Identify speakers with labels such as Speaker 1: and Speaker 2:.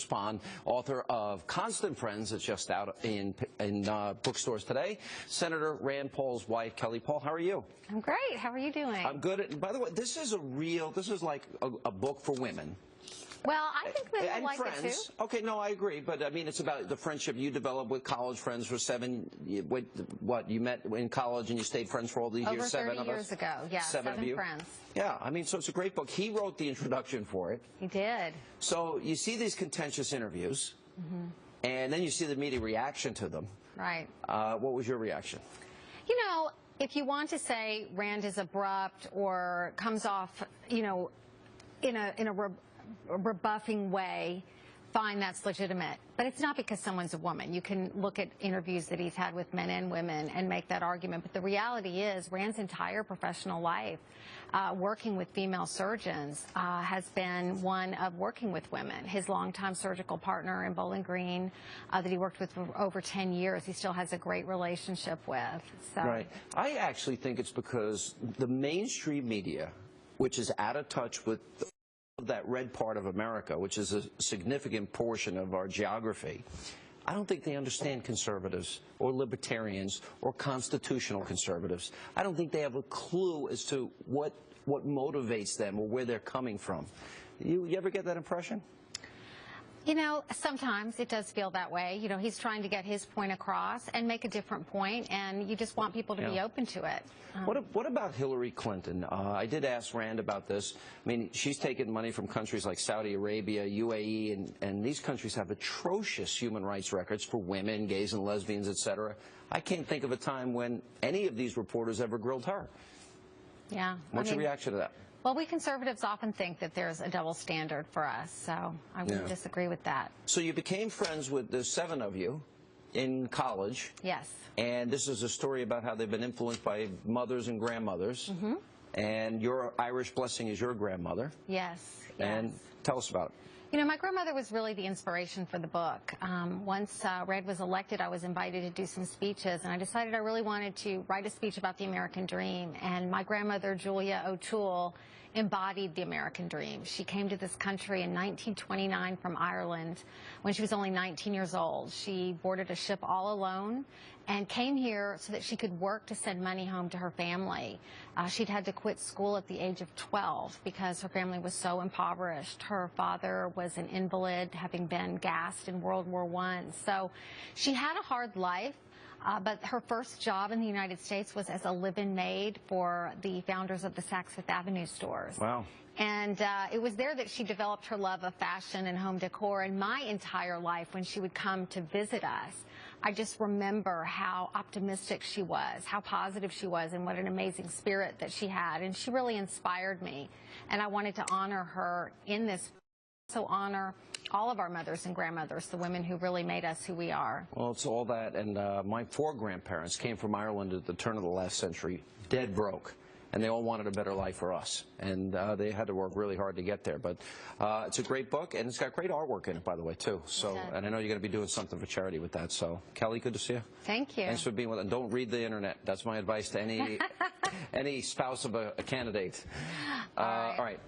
Speaker 1: Spahn, author of Constant Friends, that's just out in bookstores today. Senator Rand Paul's wife, Kelley. Paul, how are you?
Speaker 2: I'm great. How are you doing?
Speaker 1: I'm good. By the way, this is like a book for women.
Speaker 2: Well, I think men will like
Speaker 1: friends.
Speaker 2: it too.
Speaker 1: Okay, no, I agree, but I mean, it's about the friendship you developed with college friends for you met in college and you stayed friends for all these years?
Speaker 2: Over 30 years ago, yeah, seven
Speaker 1: of you?
Speaker 2: friends.
Speaker 1: Yeah, I mean, so it's a great book. He wrote the introduction for it.
Speaker 2: He did.
Speaker 1: So you see these contentious interviews, and then you see the media reaction to them.
Speaker 2: Right.
Speaker 1: What was your reaction?
Speaker 2: You know, if you want to say Rand is abrupt or comes off, you know, in a rebuffing way, fine, that's legitimate. But it's not because someone's a woman. You can look at interviews that he's had with men and women and make that argument. But the reality is Rand's entire professional life working with female surgeons has been one of working with women. His longtime surgical partner in Bowling Green that he worked with for over 10 years, he still has a great relationship with. So.
Speaker 1: Right. I actually think it's because the mainstream media, which is out of touch with that red part of America, which is a significant portion of our geography, I don't think they understand conservatives or libertarians or constitutional conservatives. I don't think they have a clue as to what motivates them or where they're coming from. You ever get that impression?
Speaker 2: You know, sometimes it does feel that way. You know, he's trying to get his point across and make a different point, and you just want people to be open to it.
Speaker 1: What about Hillary Clinton? I did ask Rand about this. I mean, she's taken money from countries like Saudi Arabia, UAE, and these countries have atrocious human rights records for women, gays and lesbians, etc. I can't think of a time when any of these reporters ever grilled her.
Speaker 2: Yeah.
Speaker 1: What's your reaction to that?
Speaker 2: Well, we conservatives often think that there's a double standard for us, so I would disagree with that.
Speaker 1: So you became friends with the 7 of you in college.
Speaker 2: Yes.
Speaker 1: And this is a story about how they've been influenced by mothers and grandmothers. And your Irish blessing is your grandmother.
Speaker 2: Yes.
Speaker 1: And tell us about it.
Speaker 2: You know, my grandmother was really the inspiration for the book. Once Red was elected, I was invited to do some speeches, and I decided I really wanted to write a speech about the American dream. And my grandmother, Julia O'Toole, embodied the American dream. She came to this country in 1929 from Ireland when she was only 19 years old. She boarded a ship all alone and came here so that she could work to send money home to her family. She'd had to quit school at the age of 12 because her family was so impoverished. Her father was an invalid, having been gassed in World War I. So she had a hard life. But her first job in the United States was as a live-in maid for the founders of the Saks Fifth Avenue stores. Wow. And it was there that she developed her love of fashion and home decor. And my entire life, when she would come to visit us, I just remember how optimistic she was, how positive she was, and what an amazing spirit that she had. And she really inspired me. And I wanted to honor her in this. So honor all of our mothers and grandmothers, the women who really made us who we are. Well, it's all that, and my 4 grandparents came from Ireland at the turn of the last century, dead broke, and they all wanted a better life for us, and they had to work really hard to get there. But it's a great book, and it's got great artwork in it, by the way, too. So, and I know you're going to be doing something for charity with that. So, Kelley, good to see you. Thank you. Thanks for being with us. And don't read the internet. That's my advice to any spouse of a candidate. All right.